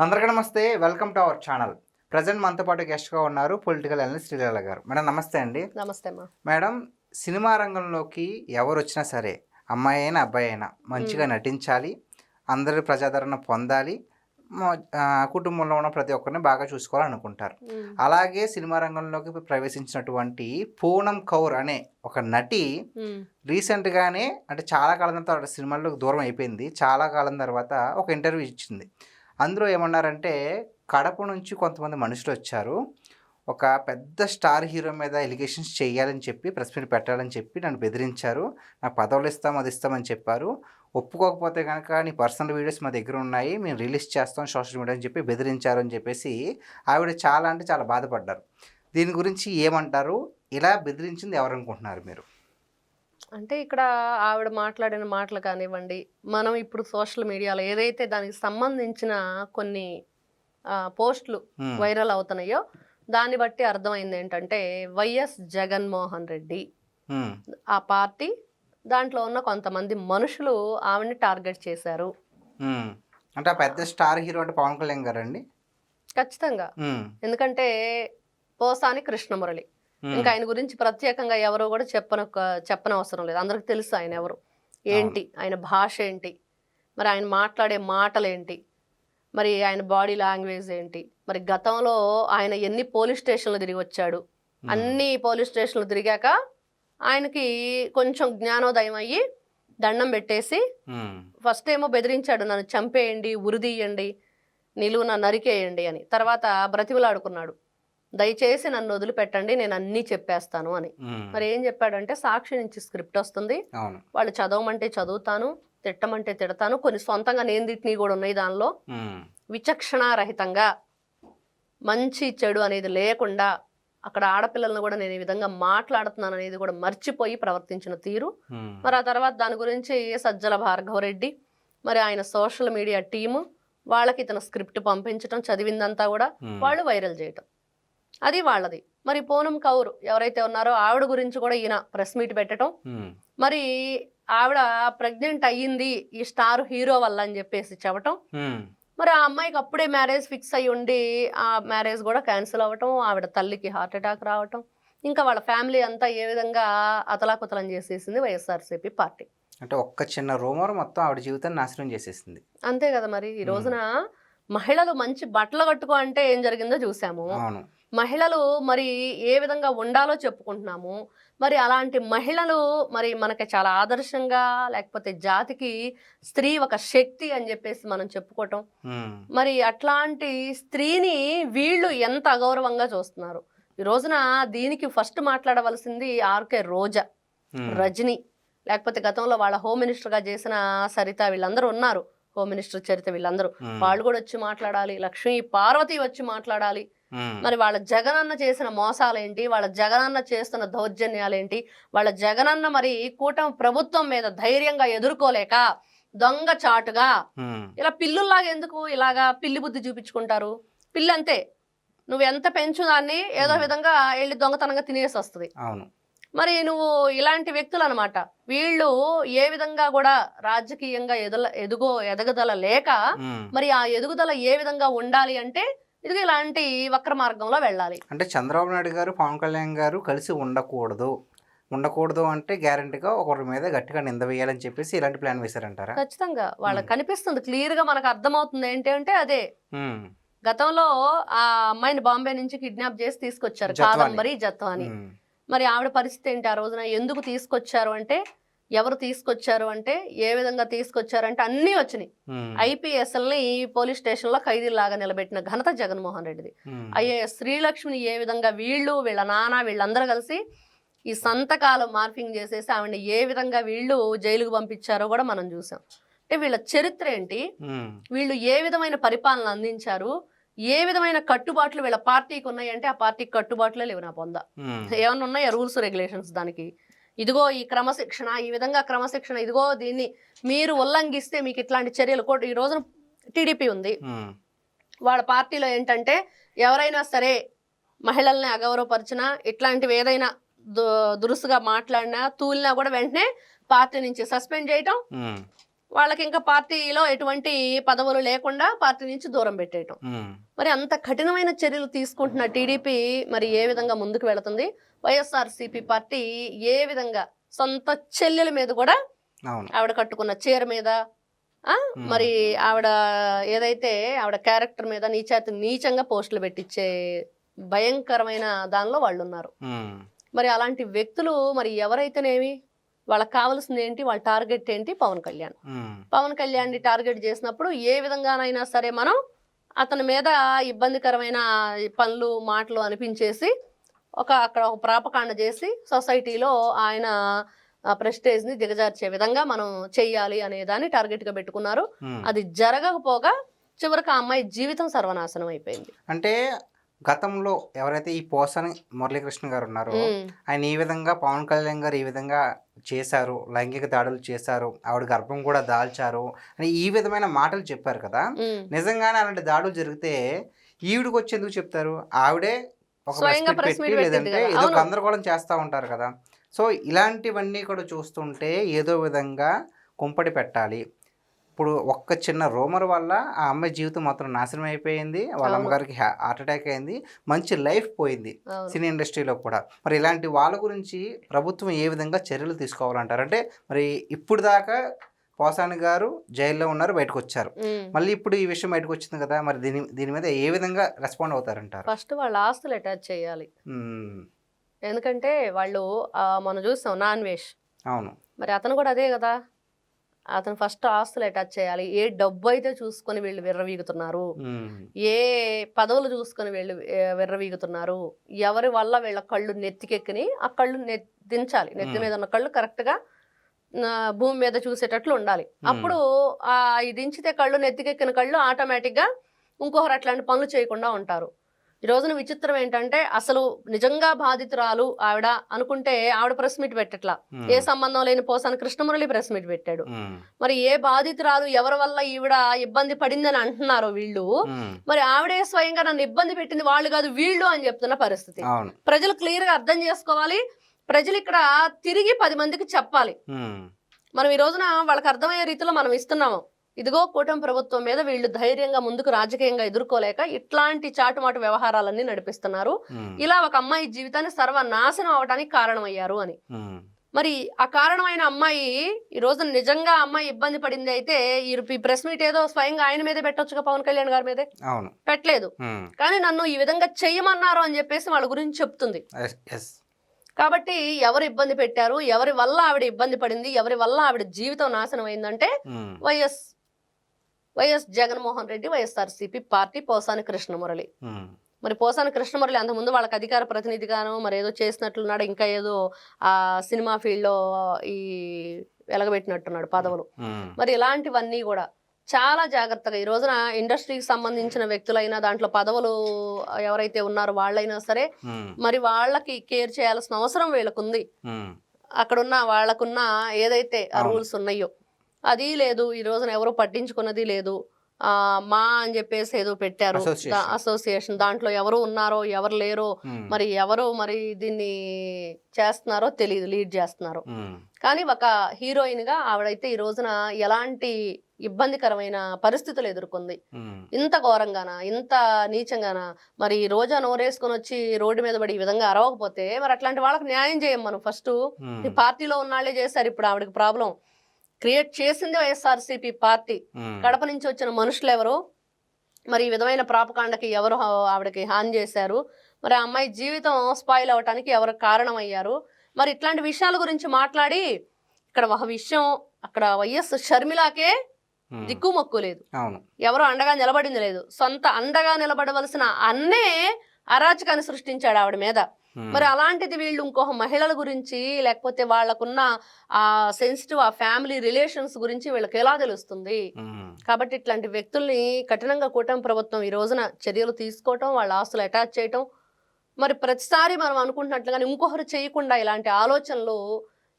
అందరికీ నమస్తే. Welcome to our channel. Present మనతో పాటు గెస్ట్గా ఉన్నారు పొలిటికల్ అనలిస్ట్ శ్రీలీల గారు. మేడం నమస్తే అండి. నమస్తే అమ్మా. మేడం, సినిమా రంగంలోకి ఎవరు వచ్చినా సరే, అమ్మాయి అయినా అబ్బాయి అయినా మంచిగా నటించాలి, అందరి ప్రజాదరణ పొందాలి, కుటుంబంలో ఉన్న ప్రతి ఒక్కరిని బాగా చూసుకోవాలనుకుంటారు. అలాగే సినిమా రంగంలోకి ప్రవేశించినటువంటి పూనం కౌర్ అనే ఒక నటి రీసెంట్గానే, అంటే చాలా కాలం తర్వాత సినిమాల్లోకి దూరం అయిపోయింది. చాలా కాలం తర్వాత ఒక ఇంటర్వ్యూ ఇచ్చింది. అందులో ఏమన్నారంటే, కడప నుంచి కొంతమంది మనుషులు వచ్చారు, ఒక పెద్ద స్టార్ హీరో మీద ఎలిగేషన్స్ చేయాలని చెప్పి, ప్రెస్ మీట్ పెట్టాలని చెప్పి నన్ను బెదిరించారు. నాకు పదవులు ఇస్తాం, అది ఇస్తామని చెప్పారు. ఒప్పుకోకపోతే కనుక నీ పర్సనల్ వీడియోస్ మా దగ్గర ఉన్నాయి, మేము రిలీజ్ చేస్తాం సోషల్ మీడియా అని చెప్పి బెదిరించారు అని చెప్పేసి ఆవిడ చాలా అంటే చాలా బాధపడ్డారు. దీని గురించి ఏమంటారు? ఇలా బెదిరించింది ఎవరనుకుంటున్నారు మీరు? అంటే ఇక్కడ ఆవిడ మాట్లాడిన మాటలు కానివ్వండి, మనం ఇప్పుడు సోషల్ మీడియాలో ఏదైతే దానికి సంబంధించిన కొన్ని పోస్టులు వైరల్ అవుతున్నాయో దాన్ని బట్టి అర్థమైంది ఏంటంటే, వైఎస్ జగన్మోహన్ రెడ్డి ఆ పార్టీ దాంట్లో ఉన్న కొంతమంది మనుషులు ఆవిడని టార్గెట్ చేశారు. అంటే ఆ పెద్ద స్టార్ హీరో అంటే పవన్ కళ్యాణ్ గారండి? ఖచ్చితంగా. ఎందుకంటే పోసాని కృష్ణమురళి, ఇంకా ఆయన గురించి ప్రత్యేకంగా ఎవరో కూడా చెప్పనవసరం లేదు. అందరికి తెలుసు ఆయన ఎవరు ఏంటి, ఆయన భాష ఏంటి, మరి ఆయన మాట్లాడే మాటలు ఏంటి, మరి ఆయన బాడీ లాంగ్వేజ్ ఏంటి, మరి గతంలో ఆయన ఎన్ని పోలీస్ స్టేషన్లు తిరిగి వచ్చాడు. అన్ని పోలీస్ స్టేషన్లు తిరిగాక ఆయనకి కొంచెం జ్ఞానోదయం అయ్యి దండం పెట్టేసి ఫస్ట్ ఏమో బెదిరించాడు, నన్ను చంపేయండి, ఉరిదీయండి, నిలువున నరికేయండి అని. తర్వాత బ్రతిమలాడుకున్నాడు, దయచేసి నన్ను వదిలిపెట్టండి, నేను అన్నీ చెప్పేస్తాను అని. మరి ఏం చెప్పాడంటే, సాక్షి నుంచి స్క్రిప్ట్ వస్తుంది, వాళ్ళు చదవమంటే చదువుతాను, తిట్టమంటే తిడతాను, కొన్ని సొంతంగా నేను తిట్టినవి కూడా ఉన్నాయి దానిలో. విచక్షణారహితంగా మంచి చెడు అనేది లేకుండా అక్కడ ఆడపిల్లలను కూడా నేను ఈ విధంగా మాట్లాడుతున్నాను అనేది కూడా మర్చిపోయి ప్రవర్తించిన తీరు. మరి ఆ తర్వాత దాని గురించి సజ్జల భార్గవరెడ్డి, మరి ఆయన సోషల్ మీడియా టీము వాళ్ళకి ఇతను స్క్రిప్ట్ పంపించడం, చదివిందంతా కూడా వాళ్ళు వైరల్ చేయటం, అది వాళ్ళది. మరి పూనం కౌర్ ఎవరైతే ఉన్నారో ఆవిడ గురించి కూడా ఈయన ప్రెస్ మీట్ పెట్టడం, మరి ఆవిడ ప్రెగ్నెంట్ అయ్యింది ఈ స్టార్ హీరో వల్ల అని చెప్పేసి చెప్పటం, మరి ఆ అమ్మాయికి అప్పుడే మ్యారేజ్ ఫిక్స్ అయ్యి ఉండి ఆ మ్యారేజ్ కూడా క్యాన్సిల్ అవ్వటం, ఆవిడ తల్లికి హార్ట్ అటాక్ రావటం, ఇంకా వాళ్ళ ఫ్యామిలీ అంతా ఏ విధంగా అతలాకుతలం చేసేసింది వైఎస్ఆర్సీపీ పార్టీ. అంటే ఒక్క చిన్న రూమర్ మొత్తం ఆవిడ జీవితాన్ని నాశనం చేసేసింది. అంతే కదా. మరి ఈ రోజున మహిళలు మంచి బట్టలు కట్టుకో అంటే ఏం జరిగిందో చూసాము. మహిళలు మరి ఏ విధంగా ఉండాలో చెప్పుకుంటున్నాము. మరి అలాంటి మహిళలు మరి మనకి చాలా ఆదర్శంగా, లేకపోతే జాతికి స్త్రీ ఒక శక్తి అని చెప్పేసి మనం చెప్పుకోవటం, మరి అట్లాంటి స్త్రీని వీళ్ళు ఎంత అగౌరవంగా చూస్తున్నారు. ఈ రోజున దీనికి ఫస్ట్ మాట్లాడవలసింది ఆర్కే రోజా, రజని, లేకపోతే గతంలో వాళ్ళ హోమ్ మినిస్టర్గా చేసిన సరిత, వీళ్ళందరూ ఉన్నారు, హోమ్ మినిస్టర్ చరిత, వీళ్ళందరూ వాళ్ళు కూడా వచ్చి మాట్లాడాలి. లక్ష్మీ పార్వతి వచ్చి మాట్లాడాలి. మరి వాళ్ళ జగనన్న చేసిన మోసాలేంటి, వాళ్ళ జగనన్న చేస్తున్న దౌర్జన్యాలేంటి, వాళ్ళ జగనన్న మరి కూటమి ప్రభుత్వం మీద ధైర్యంగా ఎదుర్కోలేక దొంగ చాటుగా ఇలా పిల్లుల్లాగా ఎందుకు ఇలాగా పిల్లి బుద్ధి చూపించుకుంటారు. పిల్లి అంతే, నువ్వు ఎంత పెంచు దాన్ని ఏదో విధంగా వెళ్ళి దొంగతనంగా తినేసి వస్తుంది. మరి నువ్వు ఇలాంటి వ్యక్తులు అనమాట. వీళ్ళు ఏ విధంగా కూడా రాజకీయంగా ఎదగదల లేక, మరి ఆ ఎదుగుదల ఏ విధంగా ఉండాలి అంటే ఇది ఇలాంటి వక్ర మార్గంలో వెళ్ళాలి. అంటే చంద్రబాబు నాయుడు గారు, పవన్ కళ్యాణ్ గారు కలిసి ఉండకూడదు అంటే గ్యారంటీగా ఒకరి మీద గట్టిగా నింద వేయాలని చెప్పేసి ఇలాంటి ప్లాన్ వేశారంటారా? ఖచ్చితంగా వాళ్ళకి కనిపిస్తుంది, క్లియర్ గా మనకు అర్థమవుతుంది. ఏంటి అంటే అదే గతంలో ఆ అమ్మాయిని బాంబే నుంచి కిడ్నాప్ చేసి తీసుకొచ్చారు, కాదంబరి జత్వాని. మరి ఆవిడ పరిస్థితి ఏంటి ఆ రోజున? ఎందుకు తీసుకొచ్చారు అంటే, ఎవరు తీసుకొచ్చారు అంటే, ఏ విధంగా తీసుకొచ్చారంటే అన్నీ వచ్చినాయి. ఐపీఎస్ఎల్ని పోలీస్ స్టేషన్లో ఖైదీలాగా నిలబెట్టిన ఘనత జగన్మోహన్ రెడ్డిది. ఐఏఎస్ శ్రీలక్ష్మిని ఏ విధంగా వీళ్ళ నాన్న వీళ్ళందరూ కలిసి ఈ సంతకాలు మార్ఫింగ్ చేసేసి ఆవిడని ఏ విధంగా వీళ్ళు జైలుకు పంపించారో కూడా మనం చూసాం. అంటే వీళ్ళ చరిత్ర ఏంటి, వీళ్ళు ఏ విధమైన పరిపాలన అందించారు, ఏ విధమైన కట్టుబాట్లు వీళ్ళ పార్టీకి ఉన్నాయంటే ఆ పార్టీకి కట్టుబాట్లే లేవు. నా పొంద ఏమన్నా ఉన్నాయా రూల్స్ రెగ్యులేషన్స్ దానికి? ఇదిగో ఈ క్రమశిక్షణ, ఈ విధంగా క్రమశిక్షణ, ఇదిగో దీన్ని మీరు ఉల్లంఘిస్తే మీకు ఇట్లాంటి చర్యలు కూడా. ఈ రోజున టీడీపీ ఉంది, వాళ్ళ పార్టీలో ఏంటంటే ఎవరైనా సరే మహిళల్ని అగౌరవపరిచినా, ఇట్లాంటివి ఏదైనా దురుసుగా మాట్లాడినా, తూలినా కూడా వెంటనే పార్టీ నుంచి సస్పెండ్ చేయటం, వాళ్ళకి ఇంకా పార్టీలో ఎటువంటి పదవులు లేకుండా పార్టీ నుంచి దూరం పెట్టేయటం. మరి అంత కఠినమైన చర్యలు తీసుకుంటున్న టీడీపీ మరి ఏ విధంగా ముందుకు వెళుతుంది? వైఎస్ఆర్సీపీ పార్టీ ఏ విధంగా సొంత చెల్లెల మీద కూడా ఆవిడ కట్టుకున్న చీర మీద మరి ఆవిడ ఏదైతే ఆవిడ క్యారెక్టర్ మీద నీచంగా పోస్టులు పెట్టించే భయంకరమైన దానిలో వాళ్ళు ఉన్నారు. మరి అలాంటి వ్యక్తులు మరి ఎవరైతేనేమి వాళ్ళకి కావాల్సింది ఏంటి, వాళ్ళ టార్గెట్ ఏంటి? పవన్ కళ్యాణ్. పవన్ కళ్యాణ్ ని టార్గెట్ చేసినప్పుడు ఏ విధంగానైనా సరే మనం అతని మీద ఇబ్బందికరమైన పనులు మాటలు అనిపించేసి అక్కడ ఒక ప్రాపకాండ చేసి సొసైటీలో ఆయన ప్రెస్టేజ్ ని దిగజార్చే విధంగా మనం చెయ్యాలి అనే దాన్ని టార్గెట్ గా పెట్టుకున్నారు. అది జరగకపోగా చివరికి ఆ అమ్మాయి జీవితం సర్వనాశనం అయిపోయింది. అంటే గతంలో ఎవరైతే ఈ పోసాని మురళీకృష్ణ గారు ఉన్నారో ఆయన ఈ విధంగా పవన్ కళ్యాణ్ గారు ఈ విధంగా చేశారు, లైంగిక దాడులు చేశారు, ఆవిడ గర్భం కూడా దాల్చారు అని ఈ విధమైన మాటలు చెప్పారు కదా. నిజంగానే అలాంటి దాడులు జరిగితే ఈవిడికి వచ్చి ఎందుకు చెప్తారు? ఆవిడే ఒక ప్రెస్ మీట్ పెట్టి లేదంటే ఏదో గందరగోళం చేస్తూ ఉంటారు కదా. సో ఇలాంటివన్నీ కూడా చూస్తుంటే ఏదో విధంగా కుంపడి పెట్టాలి. ఇప్పుడు ఒక్క చిన్న రూమర్ వల్ల ఆ అమ్మాయి జీవితం మాత్రం నాశనం అయిపోయింది, వాళ్ళ అమ్మగారికి హార్ట్ అటాక్ అయింది, మంచి లైఫ్ పోయింది సినీ ఇండస్ట్రీలో కూడా. మరి ఇలాంటి వాళ్ళ గురించి ప్రభుత్వం ఏ విధంగా చర్యలు తీసుకోవాలంటారు? అంటే మరి ఇప్పుడు దాకా పోసాని గారు జైల్లో ఉన్నారు, బయటకు వచ్చారు, మళ్ళీ ఇప్పుడు ఈ విషయం బయటకు వచ్చింది కదా, మరి దీని మీద ఏ విధంగా రెస్పాండ్ అవుతారంటారు? ఫస్ట్ వాళ్ళ ఆస్తులు అటాచ్ చేయాలి. ఎందుకంటే వాళ్ళు మనం చూస్తాం నాన్వేష్. అవును, మరి అతను కూడా అదే కదా. అతను ఫస్ట్ ఆస్తులు అటాచ్ చేయాలి. ఏ డబ్బు అయితే చూసుకొని వీళ్ళు విర్రవీగుతున్నారు, ఏ పదవులు చూసుకొని వీళ్ళు విర్రవీగుతున్నారు, ఎవరి వల్ల వీళ్ళ కళ్ళు నెత్తికెక్కిని ఆ కళ్ళు దించాలి. నెత్తి మీద ఉన్న కళ్ళు కరెక్ట్గా భూమి మీద చూసేటట్లు ఉండాలి. అప్పుడు ఈ దించితే కళ్ళు నెత్తికెక్కిన కళ్ళు ఆటోమేటిక్గా ఇంకొకరు అట్లాంటి పనులు చేయకుండా ఉంటారు. ఈ రోజున విచిత్రం ఏంటంటే అసలు నిజంగా బాధితురాలు ఆవిడ అనుకుంటే ఆవిడ ప్రెస్ మీట్ పెట్టట్లా. ఏ సంబంధం లేని పోసాని కృష్ణమురళి ప్రెస్ మీట్ పెట్టాడు. మరి ఏ బాధితురాలు ఎవరి వల్ల ఈవిడ ఇబ్బంది పడిందని అంటున్నారు వీళ్ళు, మరి ఆవిడే స్వయంగా నన్ను ఇబ్బంది పెట్టింది వాళ్ళు కాదు వీళ్ళు అని చెప్తున్న పరిస్థితి. ప్రజలు క్లియర్ గా అర్థం చేసుకోవాలి. ప్రజలు ఇక్కడ తిరిగి 10 మందికి చెప్పాలి. మనం ఈ రోజున వాళ్ళకి అర్థమయ్యే రీతిలో మనం ఇస్తున్నాము. ఇదిగో కూటమి ప్రభుత్వం మీద వీళ్ళు ధైర్యంగా ముందుకు రాజకీయంగా ఎదుర్కోలేక ఇట్లాంటి చాటుమాటు వ్యవహారాలన్నీ నడిపిస్తున్నారు. ఇలా ఒక అమ్మాయి జీవితాన్ని సర్వనాశనం అవడానికి కారణమయ్యారు అని. మరి ఆ కారణమైన అమ్మాయి ఈ రోజు నిజంగా అమ్మాయి ఇబ్బంది పడింది అయితే ఈ ప్రెస్ మీట్ ఏదో స్వయంగా ఆయన మీదే పెట్టొచ్చుగా, పవన్ కళ్యాణ్ గారి మీదే పెట్టలేదు. కానీ నన్ను ఈ విధంగా చెయ్యమన్నారు అని చెప్పేసి వాళ్ళ గురించి చెప్తుంది. కాబట్టి ఎవరు ఇబ్బంది పెట్టారు, ఎవరి వల్ల ఆవిడ ఇబ్బంది పడింది, ఎవరి వల్ల ఆవిడ జీవితం నాశనం అయిందంటే వైఎస్ జగన్మోహన్ రెడ్డి, వైఎస్ఆర్సీపీ పార్టీ, పోసాని కృష్ణమురళి. మరి పోసాని కృష్ణమురళి అంతకుముందు వాళ్ళకి అధికార ప్రతినిధిగానో మరి ఏదో చేసినట్లున్నాడు, ఇంకా ఏదో ఆ సినిమా ఫీల్డ్లో ఈ వెలగబెట్టినట్టున్నాడు పదవులు. మరి ఇలాంటివన్నీ కూడా చాలా జాగ్రత్తగా ఈ రోజున ఇండస్ట్రీకి సంబంధించిన వ్యక్తులైనా దాంట్లో పదవులు ఎవరైతే ఉన్నారో వాళ్ళైనా సరే మరి వాళ్ళకి కేర్ చేయాల్సిన అవసరం వీళ్ళకుంది. అక్కడున్న వాళ్ళకున్న ఏదైతే ఆ రూల్స్ ఉన్నాయో అది లేదు. ఈ రోజున ఎవరు పట్టించుకున్నది లేదు. మా అని చెప్పేసి ఏదో పెట్టారు అసోసియేషన్, దాంట్లో ఎవరు ఉన్నారో ఎవరు లేరో మరి ఎవరు మరి దీన్ని చేస్తున్నారో తెలియదు, లీడ్ చేస్తున్నారు. కానీ ఒక హీరోయిన్ గా ఆవిడైతే ఈ రోజున ఎలాంటి ఇబ్బందికరమైన పరిస్థితులు ఎదుర్కొంది. ఇంత ఘోరంగానా, ఇంత నీచంగానా? మరి రోజా నోరేసుకొని వచ్చి రోడ్డు మీద పడి ఈ విధంగా అరవకపోతే మరి అట్లాంటి వాళ్ళకి న్యాయం చేయం మనం. ఫస్ట్ పార్టీలో ఉన్నాళ్లే చేశారు. ఇప్పుడు ఆవిడకి ప్రాబ్లం క్రియేట్ చేసింది వైఎస్ఆర్సీపీ పార్టీ. కడప నుంచి వచ్చిన మనుషులు ఎవరు, మరి ఈ విధమైన ప్రాపకాండకి ఎవరు ఆవిడకి హాని చేశారు, మరి ఆ అమ్మాయి జీవితం స్పాయిల్ అవటానికి ఎవరు కారణమయ్యారు, మరి ఇట్లాంటి విషయాల గురించి మాట్లాడి ఇక్కడ ఒక విషయం అక్కడ వైఎస్ షర్మిలాకే దిక్కుమొక్కు లేదు, ఎవరు అండగా నిలబడింది లేదు. సొంత అండగా నిలబడవలసిన అన్నే అరాచకాన్ని సృష్టించాడు ఆవిడ మీద. మరి అలాంటిది వీళ్ళు ఇంకొక మహిళల గురించి లేకపోతే వాళ్ళకున్న ఆ సెన్సిటివ్ ఆ ఫ్యామిలీ రిలేషన్స్ గురించి వీళ్ళకి ఎలా తెలుస్తుంది? కాబట్టి ఇట్లాంటి వ్యక్తుల్ని కఠినంగా కూటమి ప్రభుత్వం ఈ రోజున చర్యలు తీసుకోవటం, వాళ్ళ ఆస్తులు అటాచ్ చేయటం. మరి ప్రతిసారి మనం అనుకుంటున్నట్లుగానే ఇంకొకరు చేయకుండా ఇలాంటి ఆలోచనలు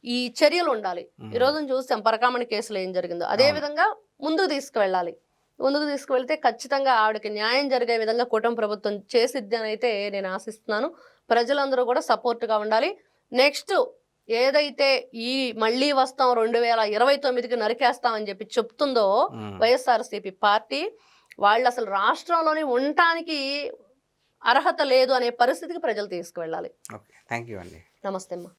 ఈ చర్యలు ఉండాలి. ఈ రోజున చూస్తాం పరకామణి కేసులో ఏం జరిగిందో అదే విధంగా ముందుకు తీసుకువెళ్ళాలి. ముందుకు తీసుకువెళ్తే ఖచ్చితంగా ఆవిడకి న్యాయం జరిగే విధంగా కూటమి ప్రభుత్వం చేసిద్ది అని అయితే నేను ఆశిస్తున్నాను. ప్రజలందరూ కూడా సపోర్ట్గా ఉండాలి. నెక్స్ట్ ఏదైతే ఈ మళ్ళీ వస్తాం 2029కి నరికేస్తామని చెప్పి చెప్తుందో ఉమ్. వైఎస్ఆర్సీపీ పార్టీ, వాళ్ళు అసలు రాష్ట్రంలోని ఉండటానికి అర్హత లేదు అనే పరిస్థితికి ప్రజలు తీసుకువెళ్ళాలి. ఓకే, థ్యాంక్ యూ అండి. నమస్తే అమ్మా.